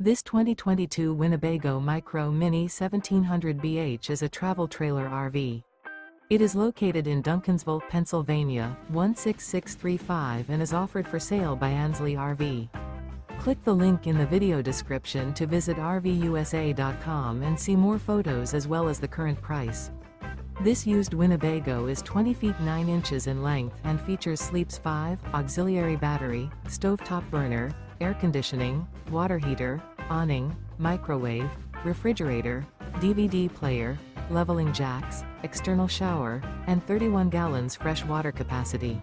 This 2022 Winnebago Micro Minnie 1700BH is a travel trailer RV. It is located in Duncansville, Pennsylvania, 16635 and is offered for sale by Ansley RV. Click the link in the video description to visit RVUSA.com and see more photos as well as the current price. This used Winnebago is 20 feet 9 inches in length and features Sleeps 5, auxiliary battery, stovetop burner, air conditioning, water heater, awning, microwave, refrigerator, DVD player, leveling jacks, external shower, and 31 gallons fresh water capacity.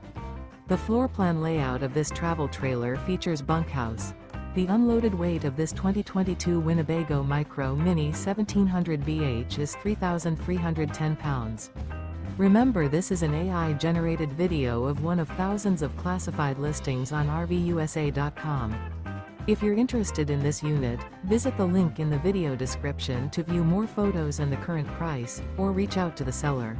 The floor plan layout of this travel trailer features bunkhouse. The unloaded weight of this 2022 Winnebago Micro Minnie 1700BH is 3,310 pounds. Remember, this is an AI-generated video of one of thousands of classified listings on RVUSA.com. If you're interested in this unit, visit the link in the video description to view more photos and the current price, or reach out to the seller.